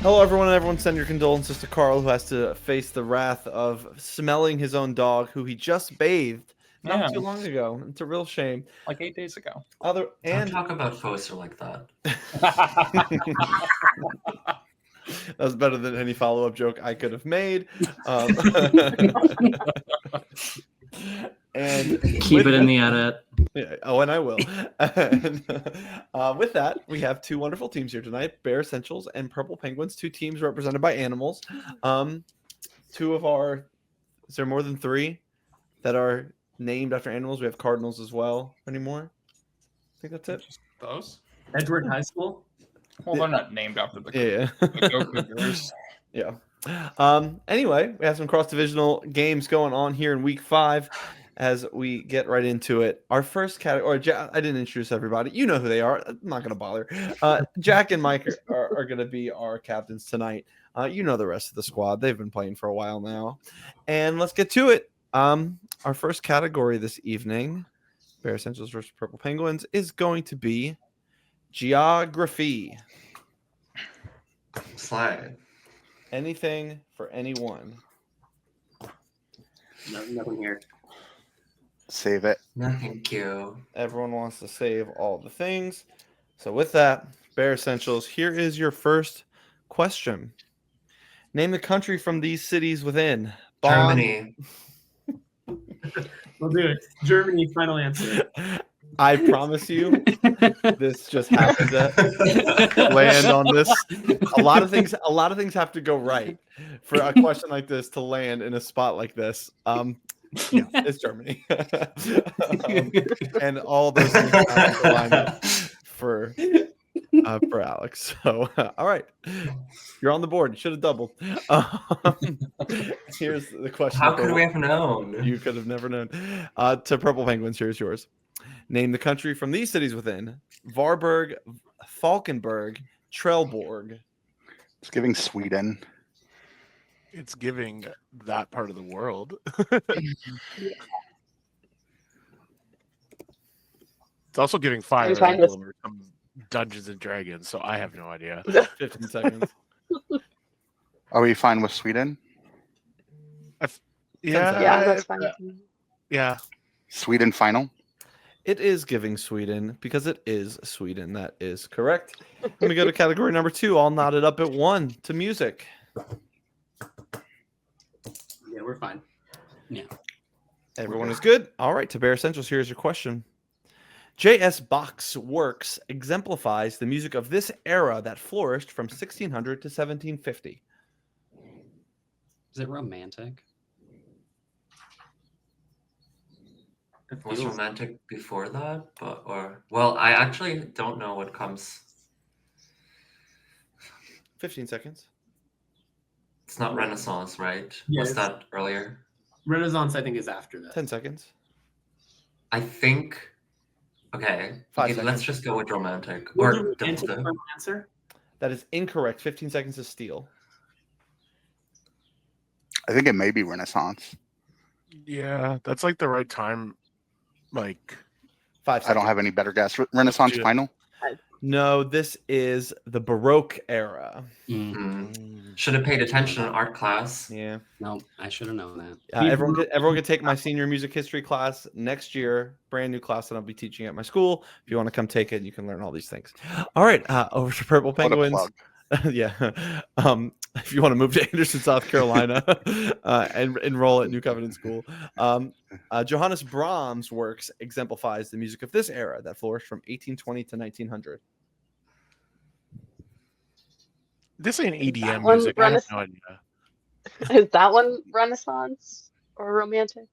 Hello, everyone, and everyone send your condolences to Carl, who has to face the wrath of smelling his own dog, who he just bathed not too long ago. It's a real shame. Like 8 days ago. Don't talk about Foster like that. That was better than any follow-up joke I could have made. And keep it in the edit. Yeah, oh, and I will. And, with that, we have two wonderful teams here tonight: Bear Essentials and Purple Penguins. Two teams represented by animals. Two of our, is there more than three that are named after animals? We have cardinals as well. Any more? I think that's it. Just those? Edward High School. Well, they're not named after the Yeah. Cougars. Yeah. Anyway, we have some cross-divisional games going on here in week 5 as we get right into it. Our first category, I didn't introduce everybody. You know who they are. I'm not going to bother. Jack and Mike are going to be our captains tonight. You know the rest of the squad. They've been playing for a while now. And let's get to it. Our first category this evening, Bear Essentials versus Purple Penguins, is going to be geography. Slide. Anything for anyone. Nothing here. Save it. No, thank you. Everyone wants to save all the things. So with that, Bear Essentials, here is your first question. Name the country from these cities within. Germany. We'll do it. Germany, final answer. I promise you, this just happened to land on this. A lot of things have to go right for a question like this to land in a spot like this. Yeah, it's Germany. And all those things have to line up for Alex. So, all right, you're on the board. You should have doubled. Here's the question. How could we have known? You could have never known. To Purple Penguins, here's yours. Name the country from these cities within: Varberg, Falkenberg, Trelleborg. It's giving Sweden. It's giving that part of the world. It's also giving Fire Emblem or some Dungeons and Dragons, so I have no idea. 15 seconds. Are we fine with Sweden? Yeah, that's fine. Yeah. Sweden final? It is giving Sweden because it is Sweden. That is correct. Let me go to category number 2. All knotted up at 1 to music. Yeah, we're fine. Yeah. Everyone is good. All right, to Bear Essentials, here's your question. J.S. Bach's works exemplifies the music of this era that flourished from 1600 to 1750. Is it romantic? It was romantic before that, I actually don't know what comes. 15 seconds. It's not Renaissance, right? Yes. Was that earlier? Renaissance, I think, is after that. 10 seconds. I think. Okay. 5 Let's seconds. just go with romantic. We'll Or do romantic the- for an answer. That is incorrect. 15 seconds is steal. I think it may be Renaissance. Yeah, that's like the right time. Like, 5 seconds. I don't have any better guess. Renaissance Yeah. final? No, this is the Baroque era. Should have paid attention in art class. Yeah. No, I should have known that. Everyone can take my senior music history class next year. Brand new class that I'll be teaching at my school. If you want to come take it, you can learn all these things. All right, over to Purple What a Penguins. plug. Yeah. If you want to move to Anderson, South Carolina, and enroll at New Covenant School. Johannes Brahms' works exemplifies the music of this era that flourished from 1820 to 1900. this ain't EDM one music. I have no idea. Is that one Renaissance or romantic?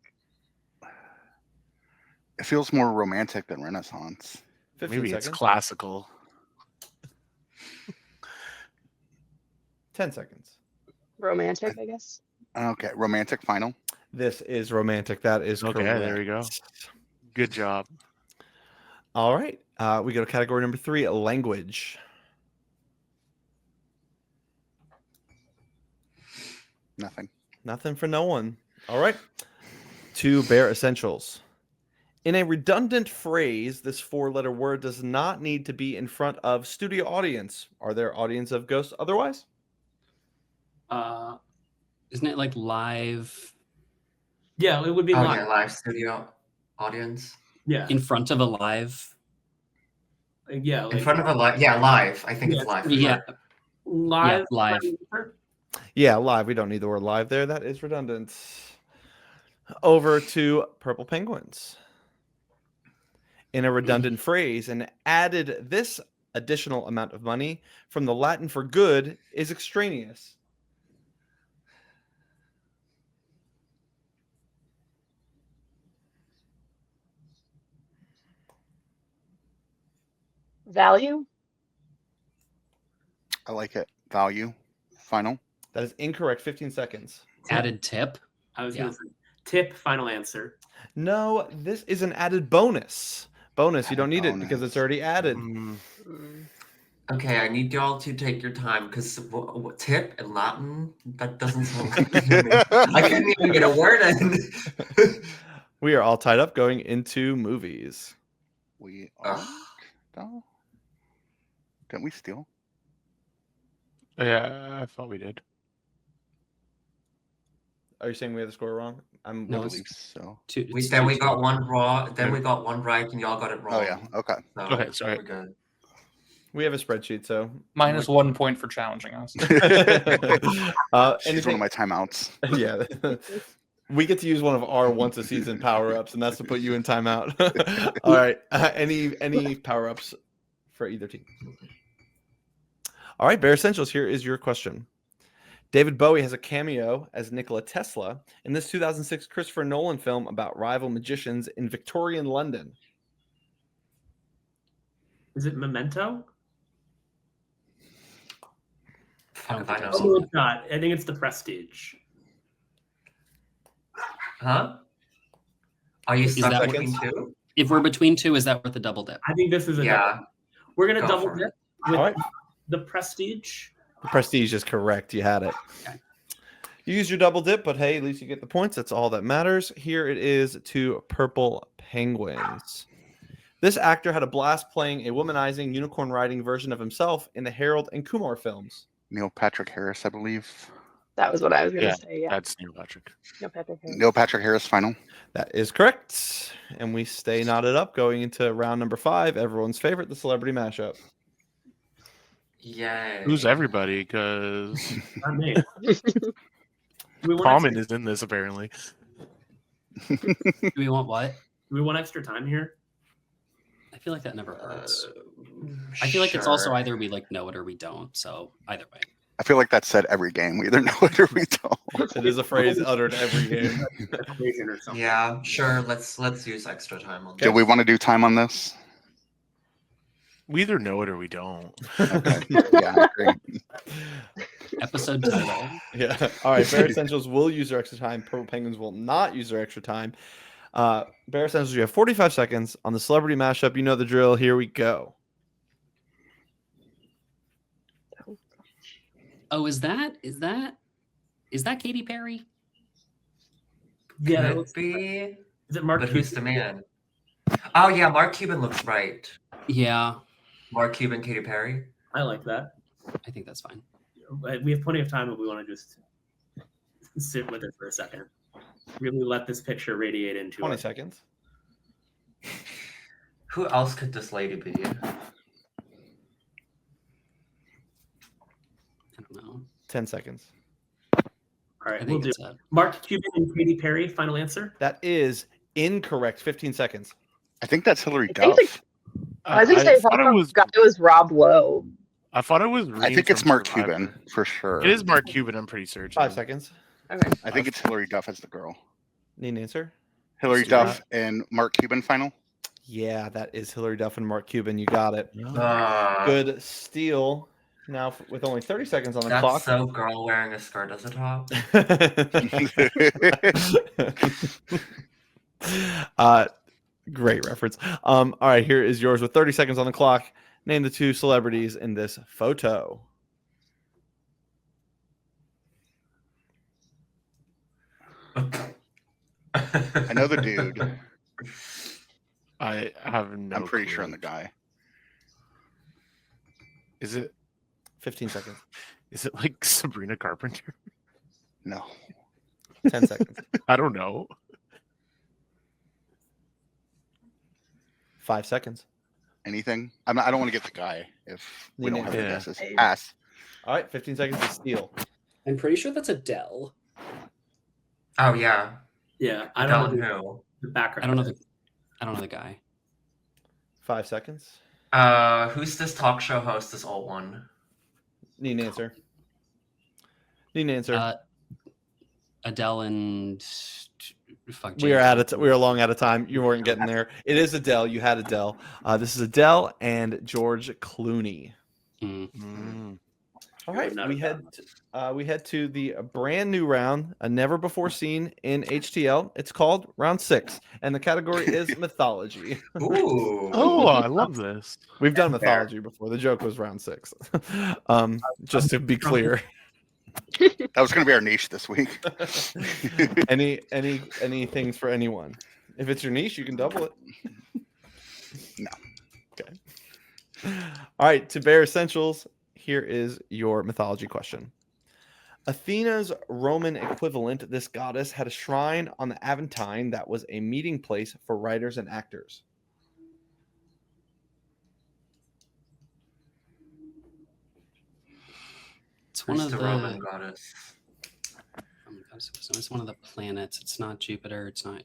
It feels more romantic than Renaissance. 15 Maybe seconds. it's classical. 10 seconds. Romantic, I guess. Okay, romantic final. This is romantic. That is Okay, correct. there we go. Good job. All right. We go to category number 3, language. Nothing. Nothing for no one. All right. 2 Bear Essentials. In a redundant phrase, this 4-letter word does not need to be in front of studio audience. Are there audience of ghosts otherwise? Isn't it like live Yeah, it would be Oh live. yeah, live studio audience. Yeah, in front of a live? yeah, In like front of a live, yeah, live. I think Yeah, it's live. Yeah, live. live. Yeah, live. We don't need the word live there. That is redundant. Over to Purple Penguins. In a redundant phrase, and added this additional amount of money from the Latin for good is extraneous. Value? I like it. Value. Final. That is incorrect. 15 seconds. Added tip. I was Yeah. gonna say tip. Final answer. No, this is an added bonus. Bonus, you don't need it because it's Bonus. already added. Mm, Okay, I need y'all to take your time because tip and Latin, that doesn't sound like to me. I couldn't even get a word in. We are all tied up going into movies. We are. Ugh. No. Didn't we steal? yeah, I thought we did. Are you saying we have the score wrong? I'm No, I willing believe so. Then we got one raw. Then we got one right, and y'all got it wrong. Oh yeah. Okay. So Okay, sorry. we're good. We have a spreadsheet, so Minus 1 point for challenging us. She's one anything, of my timeouts. yeah. We get to use one of our once a season power ups, and that's to put you in timeout. All right. Any power ups for either team? All right, Bear Essentials. Here is your question. David Bowie has a cameo as Nikola Tesla in this 2006 Christopher Nolan film about rival magicians in Victorian London. Is it Memento? Fuck if think I I've know. seen Oh, it's not. I think it's The Prestige. Huh? Are you Is stuck that between what- two? If we're between two, is that worth a double dip? I think this is a Yeah. double. We're gonna Go double for it. dip with All right. The Prestige. The Prestige is correct. You had it. Okay. You used your double dip, but hey, at least you get the points. That's all that matters. Here it is to Purple Penguins. This actor had a blast playing a womanizing, unicorn riding version of himself in the Harold and Kumar films. Neil Patrick Harris, I believe. That was what I was gonna Yeah, say. Yeah. That's Neil Patrick. No Patrick Harris. Neil Patrick Harris. Final. That is correct. And we stay knotted up going into round number 5. Everyone's favorite, the celebrity mashup. Yay. Who's everybody? Because Not me. we want Common extra, is in this apparently. Do we want what? do we want extra time here? I feel like that never Uh, hurts. I feel like it's also sure. either we like know it or we don't. So either way. I feel like that's said every game. We either know it or we don't. It is a phrase uttered every game. Equation or something. Yeah, sure. Let's use extra time on Do this. we want to do time on this? We either know it or we don't. Okay. Yeah, I agree. Episode title. Yeah. All right. Bear Essentials will use their extra time. Purple Penguins will not use their extra time. Bear Essentials, you have 45 seconds on the celebrity mashup. You know the drill. Here we go. Oh, is that Katy Perry? Yeah, that Could looks, be. is it Mark? But who's the Cuban? man? Oh yeah, Mark Cuban looks right. Yeah, Mark Cuban, Katy Perry. I like that. I think that's fine. We have plenty of time if we want to just sit with it for a second. Really let this picture radiate into 20 it. seconds. Who else could this lady be? I don't know. 10 seconds. All I right, we'll think do it's a Mark Cuban and Katy Perry. Final answer. That is incorrect. 15 seconds. I think that's Hillary I think Duff. I was gonna say it was Rob Lowe. I thought it was. I Reed think it's from Mark Survivor. Cuban for sure. It is Mark Cuban. I'm pretty certain. 5 seconds. Okay. I think it's Hillary Duff as the girl. Need an answer? Hillary Let's do Duff and Mark Cuban. Final. Yeah, that is Hillary Duff and Mark Cuban. You got it. Uh, Good steal. Now, with only 30 seconds on the That's clock. so girl wearing a skirt as a top. Great reference. All right, here is yours with 30 seconds on the clock. Name the 2 celebrities in this photo. I know the dude. I have no. I'm pretty clue. sure I'm the guy. Is it? 15 seconds. Is it like Sabrina Carpenter? No. 10 seconds. I don't know. 5 seconds. Anything? I don't want to get the guy if we don't have any Yeah. guesses. Pass. All right, 15 seconds to steal. I'm pretty sure that's Adele. Oh yeah. Yeah, I Don't don't know know. the background. I don't know the guy. 5 seconds. Who's this talk show host? This old one. Need an answer. Need an answer. Adele and fuck. We are long out of time. You weren't getting there. It is Adele. You had Adele. This is Adele and George Clooney. Mm. All right, we head to the brand new round, a never before seen in HTL. It's called round 6, and the category is mythology. Ooh. Oh, I love this. We've done mythology before. The joke was round 6. Just to be clear. That was going to be our niche this week. any things for anyone? If it's your niche, you can double it. No. Okay. All right, to Bear Essentials, here is your mythology question. Athena's Roman equivalent, this goddess, had a shrine on the Aventine that was a meeting place for writers and actors. It's one Who's of the the. Roman goddess? Oh my God, it's one of the planets. It's not Jupiter. It's not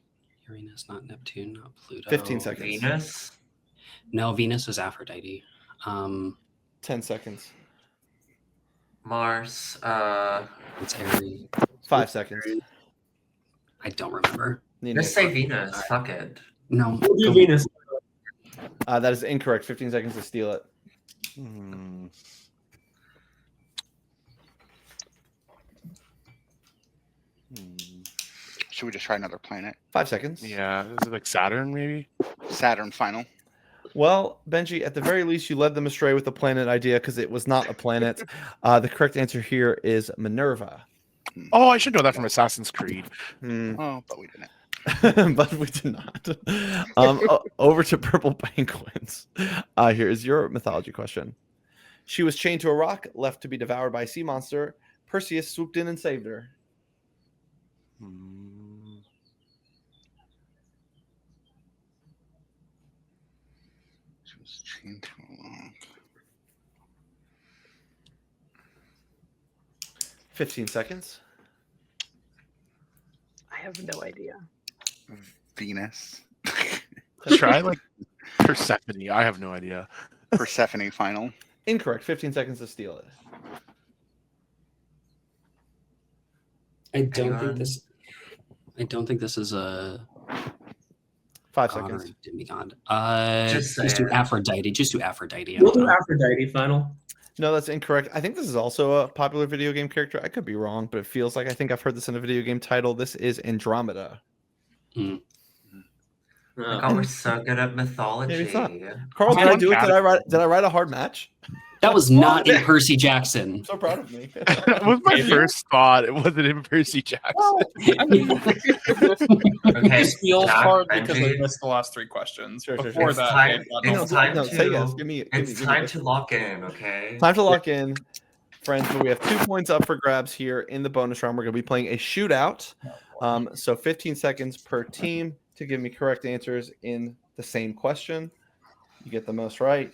Uranus. Not Neptune. Not Pluto. 15 seconds. Venus. No, Venus is Aphrodite. 10 seconds. Mars. It's Aries. 5 seconds. I don't remember. Just say Venus. Fuck it. No. We'll do go- Venus. That is incorrect. 15 seconds to steal it. Hmm. Should we just try another planet? 5 seconds. Yeah, is it like Saturn maybe? Saturn final. Well, Benji, at the very least, you led them astray with the planet idea because it was not a planet. The correct answer here is Minerva. Oh, I should know that from Assassin's Creed. Oh, but we didn't. But we did not. Over to Purple Penguins. Here is your mythology question. She was chained to a rock, left to be devoured by a sea monster. Perseus swooped in and saved her. She was chained to a rock. 15 seconds. I have no idea. Venus. Try like Persephone. I have no idea. Persephone final. Incorrect. 15 seconds to steal it. I don't Hang think this is a 5 god or seconds. a demigod. Just say Just do it. Aphrodite. Just do Aphrodite. We'll do Aphrodite final. No, that's incorrect. I think this is also a popular video game character. I could be wrong, but it feels like I think I've heard this in a video game title. This is Andromeda. Oh, we're so good at mythology. Maybe it's not. Carl, did I do it? Did I write a hard match? That was not in Percy Jackson. I'm so proud of me. That was my first thought. It wasn't in Percy Jackson. Okay, This feels Jack, hard because Benji. we missed the last 3 questions. Sure. Before It's that, time- they got it's no- time No, to- say yes. Give me To lock in, okay? Time to lock in, friends. But we have 2 points up for grabs here in the bonus round. We're going to be playing a shootout. So 15 seconds per team to give me correct answers in the same question. You get the most right,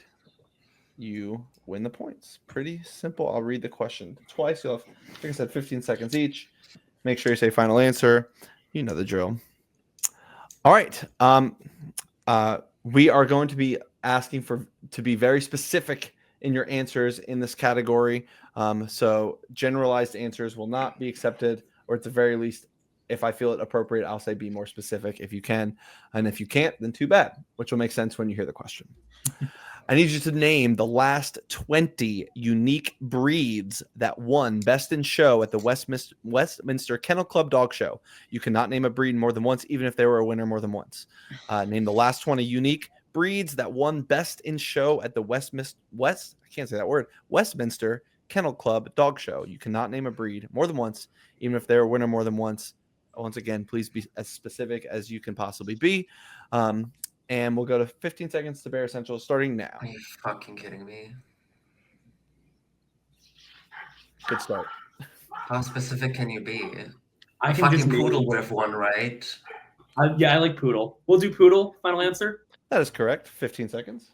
you win the points. Pretty simple. I'll read the question twice. You'll have, like I said, 15 seconds each. Make sure you say final answer. You know the drill. All right. We are going to be asking to be very specific in your answers in this category. So generalized answers will not be accepted, or at the very least, if I feel it appropriate, I'll say be more specific if you can. And if you can't, then too bad, which will make sense when you hear the question. I need you to name the last 20 unique breeds that won Best in Show at the Westminster Kennel Club Dog Show. You cannot name a breed more than once, even if they were a winner more than once. Name the last 20 unique breeds that won Best in Show at the Westminster Kennel Club Dog Show. You cannot name a breed more than once, even if they're a winner more than once. Once again, please be as specific as you can possibly be. And we'll go to 15 seconds to Bear Essentials starting now. Are you fucking kidding me? Good start. How specific can you be? I A can just fucking name poodle it. would have won, right? Yeah, I like poodle. We'll do poodle. Final answer. That is correct. 15 seconds.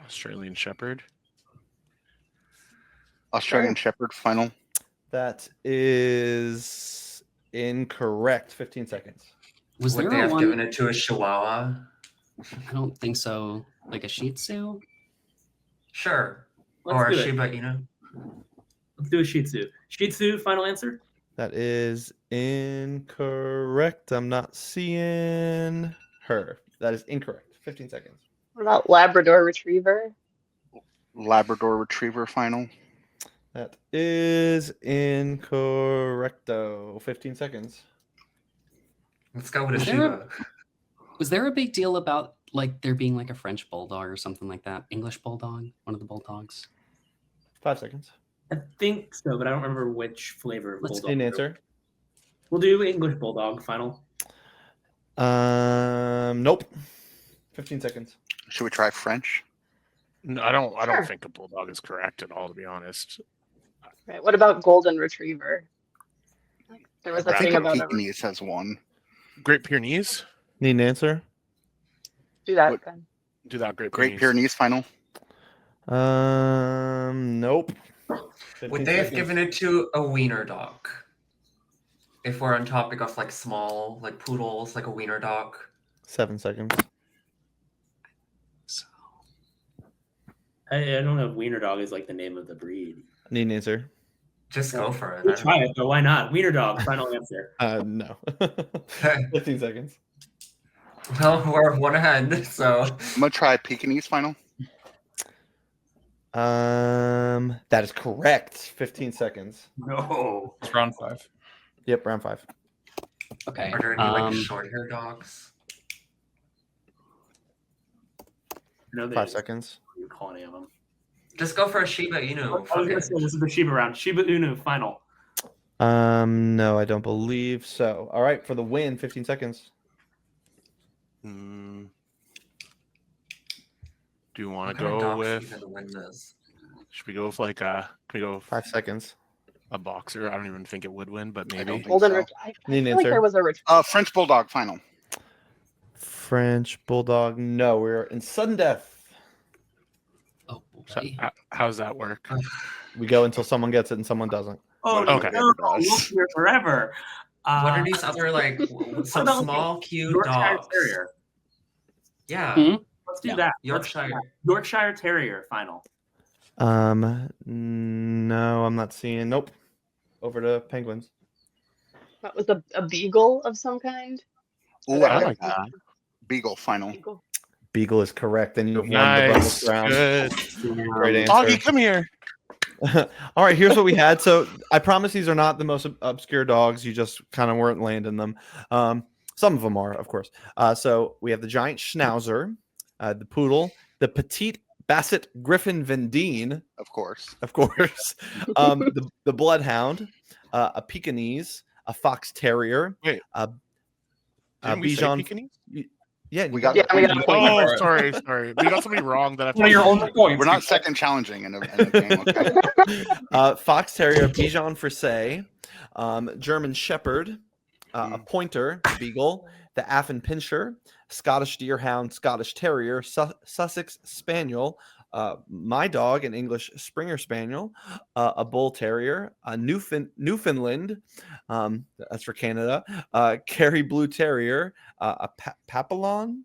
Australian Shepherd. Australian Shepherd final. That is incorrect. 15 seconds. Was Would there they a have one? given it to a Chihuahua? I don't think so. Like a Shih Tzu? Sure. Let's Or a do it. Shiba Inu. Let's do a Shih Tzu. Shih Tzu. Final answer. That is incorrect. I'm not seeing her. That is incorrect. 15 seconds. What about Labrador Retriever? Labrador Retriever final. That is incorrecto. 15 seconds. Let's go with a Was there Shiba. Was there a big deal about like there being like a French bulldog or something like that? English bulldog, one of the bulldogs. 5 seconds. I think so, but I don't remember which flavor of Let's bulldog. Need an answer? We'll do English bulldog. Final. Nope. 15 seconds. Should we try French? No, I don't Sure. think a bulldog is correct at all, to be honest. Right. What about golden retriever? There was a I thing think a about a Pekingese has one. Great Pyrenees. Need an answer? do that What- then. Do that Great Great Pyrenees. Pyrenees final. Nope. Would they have given it to a wiener dog? If we're on topic of like small, like poodles, like a wiener dog. 7 seconds. So I don't know if wiener dog is like the name of the breed. Need an answer? Just go for it. We'll try it, though. Why not? Wiener dog. Final answer. No. 15 seconds. Well, we're one ahead, so I'm gonna try Pekingese final. That is correct. 15 seconds. No. It's round 5. Yep, round 5. okay. are there any like short hair dogs? No, 5 seconds. You call any of them. Just go for a Shiba I Inu. was Fuck gonna it. say this is the Shiba round. Shiba Inu. Final. No, I don't believe so. All right, for the win, 15 seconds. Do you want What to kind of go dogs with? even win this? Should we go with like a? Can we go with 5 seconds. a boxer? I don't even think it would win, but I maybe. don't think Golden so. retriever. I Need an feel like answer? there was a retriever. French Bulldog final. French Bulldog. No, we're in sudden death. Oh So, boy. how's that work? We go until someone gets it and someone doesn't. Oh, Okay. no. We'll be here forever. What are these other like some about small cute Yorkshire dogs? Terrier. Yeah, Hmm? Let's do Yeah. that. Yorkshire. Yorkshire Terrier. Final. No, I'm not seeing. Nope. Over to Penguins. That was a beagle of some kind. Ooh, I I like like that. Beagle final. Beagle. Beagle is correct. Then you have won the Nice. bonus round. Good. Great answer. Augie, come here. All right, here's what we had. So I promise these are not the most obscure dogs. You just kind of weren't landing them. Some of them are, of course. So we have the giant Schnauzer, the poodle, the petite Basset Griffin Vendine, Of course. of course, the bloodhound, a Pekingese, a fox terrier, Wait. Didn't we say Bichon. Pekingese? Yeah, We you got- Yeah, we got a point. Oh, sorry. We got somebody wrong that I One of your only points. We're not second challenging in a game. Okay. Fox Terrier, Bichon Frise, German Shepherd, a Pointer, the Beagle, the Affenpinscher, Scottish Deerhound, Scottish Terrier, Sussex Spaniel, my dog, an English Springer Spaniel, a Bull Terrier, a Newfoundland, that's for Canada, Kerry Blue Terrier, a Papillon.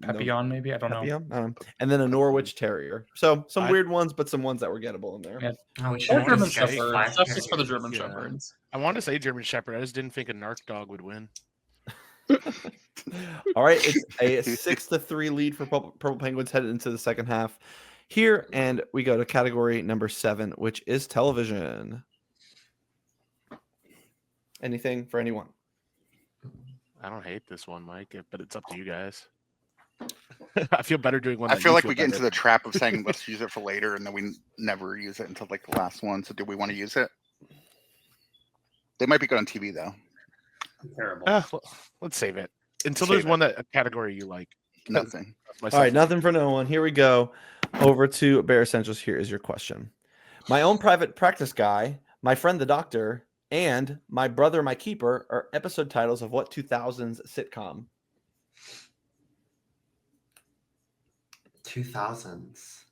Papillon, maybe? I don't know. Papillon? I don't know. And then a Norwich Terrier. So some I- weird ones, but some ones that were gettable in there. Yeah. Oh, we Or should German just say Shepherd. 5 Justice for the terriers. German Yeah. Shepherds. I wanted to say German Shepherd. I just didn't think a narc dog would win. All right, it's a 6-3 lead for Purple Penguins headed into the second half here, and we go to category number 7, which is television. Anything for anyone? I don't hate this one, Mike, but it's up to you guys. I feel better doing one. I that feel you like we get into better. the trap of saying let's use it for later, and then we never use it until like the last one. So do we want to use it? They might be good on TV though. Terrible. Well, let's save it until Save there's it. one that a category you like. Nothing. All right, nothing for no one. Here we go. Over to Bear Essentials. Here is your question. My Own Private Practice Guy, My Friend the Doctor, and My Brother My Keeper are episode titles of what 2000s sitcom? 2000s.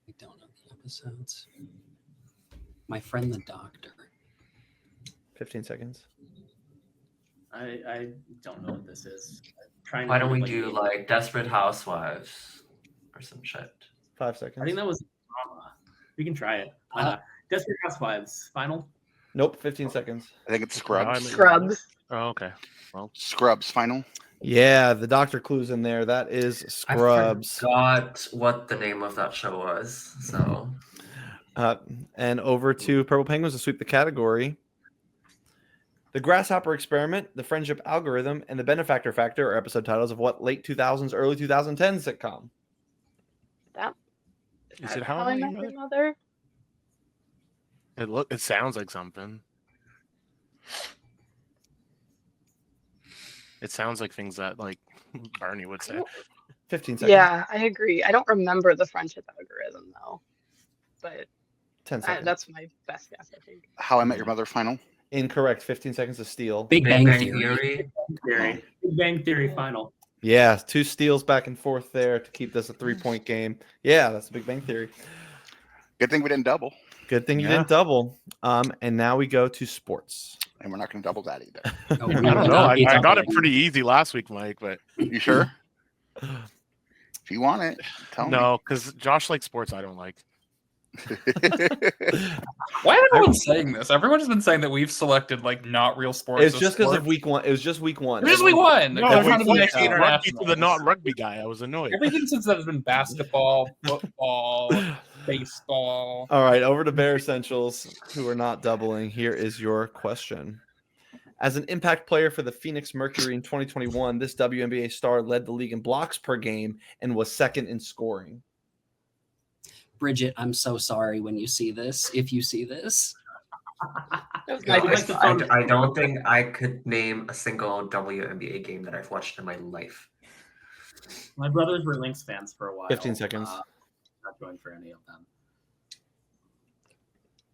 I don't know the episodes. My Friend the Doctor. 15 seconds. I don't know what this is. Trying Why to don't we like, do name- like Desperate Housewives or some shit? 5 seconds. I think that was drama. We can try it. Desperate Housewives. Final. Nope. 15 seconds. I think it's How I Scrubs. Met Your Mother. Scrubs. Oh, okay. Well, Scrubs final. Yeah, the Doctor clues in there. That is Scrubs. I forgot what the name of that show was. So And over to Purple Penguins to sweep the category. The Grasshopper Experiment, The Friendship Algorithm, and The Benefactor Factor are episode titles of what late 2000s, early 2010s sitcom? That is it How How I I Met Met Your Your Mother. Mother? It sounds like something. It sounds like things that like Barney would say. 15 seconds. Yeah, I agree. I don't remember the friendship algorithm though, but 10 seconds. that's my best guess. I think. How I Met Your Mother final. Incorrect. 15 seconds of steal. Big Bang Theory. Theory. Big Bang Theory. Final. Yeah, 2 steals back and forth there to keep this a 3-point game. Yeah, that's the Big Bang Theory. Good thing we didn't double, Good thing you Yeah. didn't double. And now we go to sports. and we're not going to double that either. Oh, we I will don't know. not I be got it doubling. pretty easy last week, Mike, but You sure? If you want it, tell no, because Josh likes sports I don't like. me. Why is everyone saying this? Everyone's been saying that we've selected like not real sports. It's as just because of sports. week 1. It was just week 1. It was week one. No, They're we trying to be went making from rugby to the internationals. not rugby guy. I was annoyed. Everything since then has been basketball, football, baseball. All right, over to Bear Essentials, who are not doubling. Here is your question. As an impact player for the Phoenix Mercury in 2021, this WNBA star led the league in blocks per game and was second in scoring. Bridget, I'm so sorry when you see this. If you see this, That was my I'd like best to guess. find- I don't think I could name a single WNBA game that I've watched in my life. My brothers were Lynx fans for a while. 15 seconds. Not going for any of them.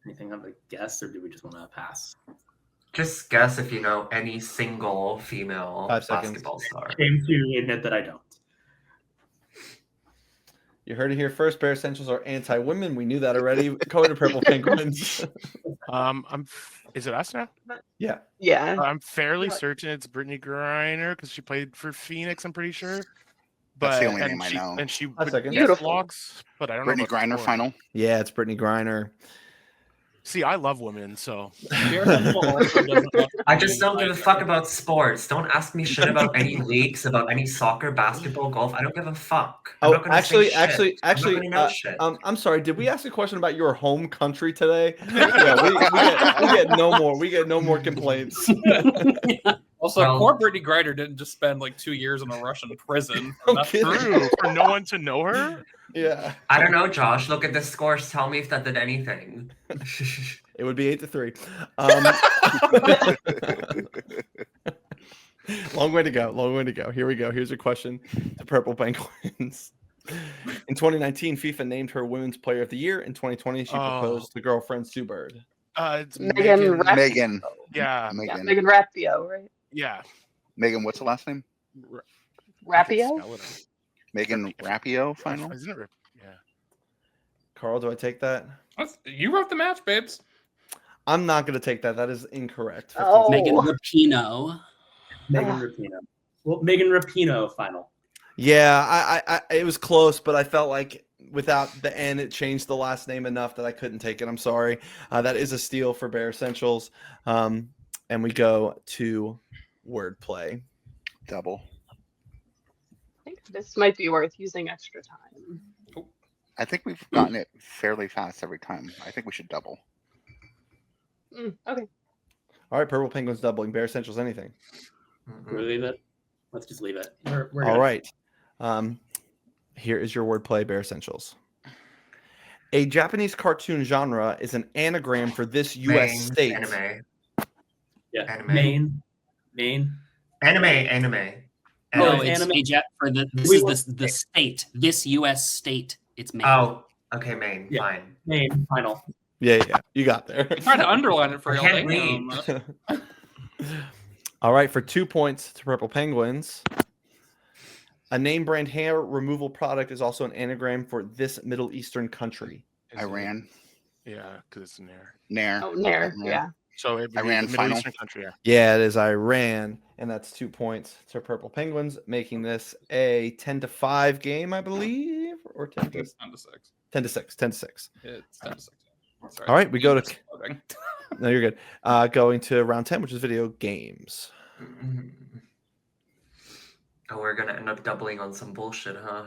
Anything of a guess, or do we just want to pass? Just guess if you know any single female 5 seconds. basketball star. Shame to admit that I don't. You heard it here first. Bear Essentials are anti-women. We knew that already. Going to Purple Penguins. Is it us now? Yeah. Yeah. I'm fairly What? certain it's Brittany Griner because she played for Phoenix. I'm pretty sure. That's the only and name I she, know. And she 5 seconds. yes, Beautiful. vlogs, but I don't Brittany know. about the Griner score. final. Yeah, it's Brittany Griner. See, I love women, so I just don't give a fuck about sports. Don't ask me shit about any leagues, about any soccer, basketball, golf. I don't give a fuck. I'm Oh, not gonna say shit. I'm not gonna know shit. I'm sorry. Did we ask a question about your home country today? Yeah, we get no more. We get no more complaints. Also, Well- poor Brittany Griner didn't just spend like 2 years in a Russian prison. No That's kidding. true for no one to know her. Yeah, I don't know, Josh. Look at the scores. Tell me if that did anything. it would be 8-3. Long way to go. Long way to go. Here we go. Here's a question to Purple Penguins. In 2019, FIFA named her Women's Player of the Year. In 2020, she proposed to girlfriend Sue Bird. It's Megan Rapinoe. Megan. Yeah, Yeah, Megan. Megan Rapinoe, right? yeah. Megan, what's the last name? I can Rapinoe? spell it. Megan Rapinoe final. Isn't it? Yeah. Carl, do I take that? You wrote the match, babes. I'm not going to take that. That is incorrect. 15 Oh. Megan Rapinoe. Megan Ugh. Rapinoe. Well, Megan Rapinoe final. Yeah, I it was close, but I felt like without the N, it changed the last name enough that I couldn't take it. I'm sorry. That is a steal for Bear Essentials. And we go to wordplay. Double. I think this might be worth using extra time. I think we've gotten it fairly fast every time. I think we should double. Okay. All right, Purple Penguins doubling. Bear Essentials anything. Can we leave it? Let's just leave it. We're All good. right. Here is your wordplay, Bear Essentials. A Japanese cartoon genre is an anagram for this U.S. Main, state. Anime. Yeah. Anime. Maine. Anime. No, it's it's anime. for this We is want- the state. This U.S. state. It's Maine. Oh, okay, Maine. Yeah. Fine. Main final. Yeah, you got there. I tried to underline it for I y'all. can't Damn. All right, for 2 points to Purple Penguins. A name brand hair removal product is also an anagram for this Middle Eastern country. Is it- Iran. Yeah, because it's near. Nair. Oh, Nair. Nair. Yeah. So it would be Iran a Middle final. Eastern country. Yeah. Yeah, it is Iran, and that's 2 points to Purple Penguins, making this a 10-5 game, I believe, or 10 to It's 10 to 6. 10 to 6. 10 to 6. It's 10 to 6. Sorry. All right, we go to- Loading. No, you're good. Going to round 10, which is video games. Oh, we're gonna end up doubling on some bullshit, huh?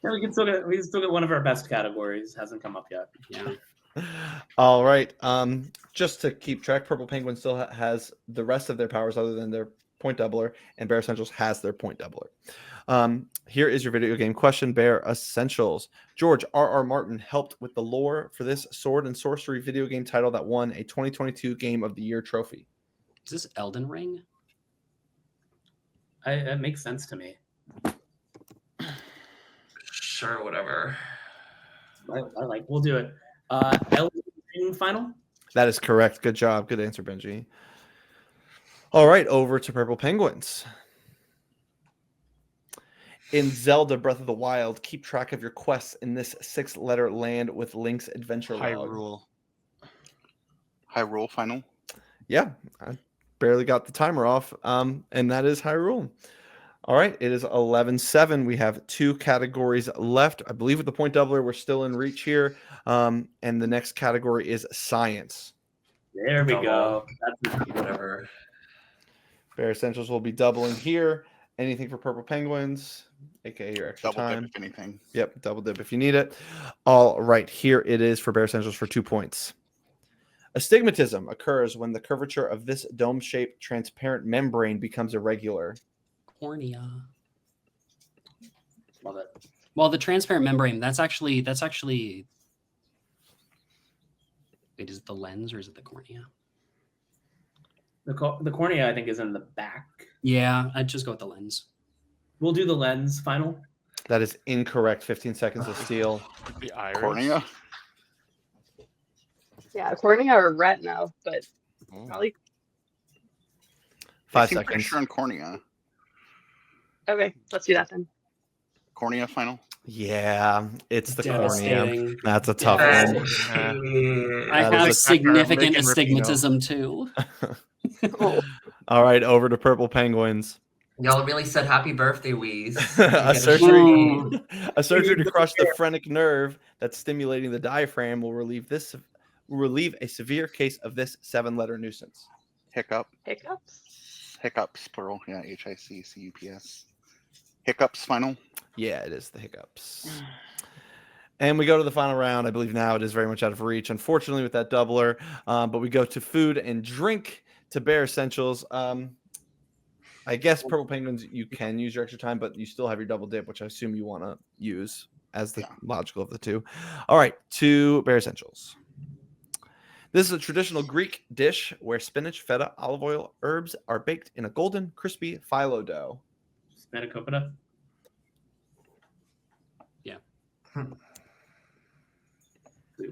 Yeah, we can still get one of our best categories. Hasn't come up yet. Yeah. All right. Just to keep track, Purple Penguin still has the rest of their powers other than their point doubler, and Bear Essentials has their point doubler. Here is your video game question, Bear Essentials. George R.R. Martin helped with the lore for this sword and sorcery video game title that won a 2022 Game of the Year trophy. Is this Elden Ring? It makes sense to me. Sure, whatever. I like. We'll do it. Elden Ring final. That is correct. Good job. Good answer, Benji. All right, over to Purple Penguins. In Zelda Breath of the Wild, keep track of your quests in this 6-letter land with Link's adventure log. Hyrule. Hyrule final. Yeah, I barely got the timer off, and that is Hyrule. All right, it is 11-7. We have 2 categories left. I believe with the point doubler, we're still in reach here. And the next category is science. There we go. That's Whatever. Bear Essentials will be doubling here. Anything for Purple Penguins, aka your extra Double time. dip if anything. Yep, double dip if you need it. All right, here it is for Bear Essentials for 2 points. Astigmatism occurs when the curvature of this dome-shaped transparent membrane becomes irregular. Cornea. love it. Well, the transparent membrane, that's actually wait, is it the lens or is it the cornea? The cornea, I think, is in the back. Yeah, I'd just go with the lens. We'll do the lens final. That is incorrect. 15 seconds of steal. The iris. Cornea. Yeah, cornea or retina, but Oh. probably. 5 I seem pretty seconds. sure on cornea. Okay, let's do that then. Cornea final. Yeah, it's the cornea. Devastating. That's a tough Uh, one. I That have is significant Lincoln Rapino. astigmatism too. Oh, All right, over to Purple Penguins. Y'all really said happy birthday, Wheeze. A You surgery, get a surgery to crush the phrenic nerve that's stimulating the diaphragm will relieve a severe case of this 7-letter nuisance. Hiccup. hiccups. Hiccups plural. Yeah, HICCUPS. Hiccups final. Yeah, it is the hiccups. And we go to the final round. I believe now it is very much out of reach, unfortunately, with that doubler. But we go to food and drink to Bear Essentials. I guess Purple Penguins, you can use your extra time, but you still have your double dip, which I assume you want to use as the logical of the two. All right, to Bear Essentials. This is a traditional Greek dish where spinach, feta, olive oil, herbs are baked in a golden, crispy phyllo dough. Spanakopita.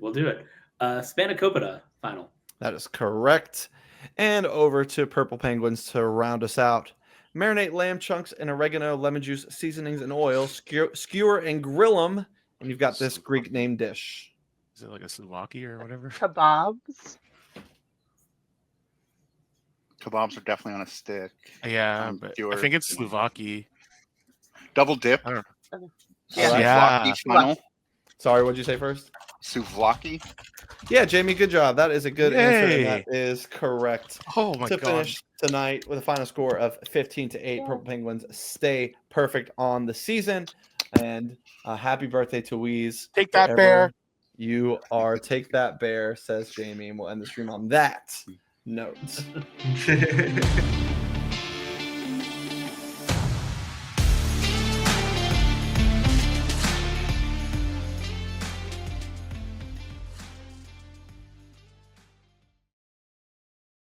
We'll do it. Spanakopita final. That is correct. And over to Purple Penguins to round us out. Marinate lamb chunks in oregano, lemon juice, seasonings, and oil. Skewer and grill them. And you've got this Greek name dish. Is it like a souvlaki or whatever? Kebabs. Kebabs are definitely on a stick. Yeah, Um, but I your- think it's souvlaki. Double dip. I don't Yeah. Yeah. Souvlaki final. Sorry, what'd you say first? Souvlaki. Yeah, Jamie, good job. That is a good answer. And Yay. that is correct. Oh my To god. finish tonight with a final score of 15-8, Purple Penguins stay perfect on the season. And happy birthday to Wheeze. Take that, Wherever Bear. You are. Take that, Bear, says Jamie. And we'll end the stream on that note. it.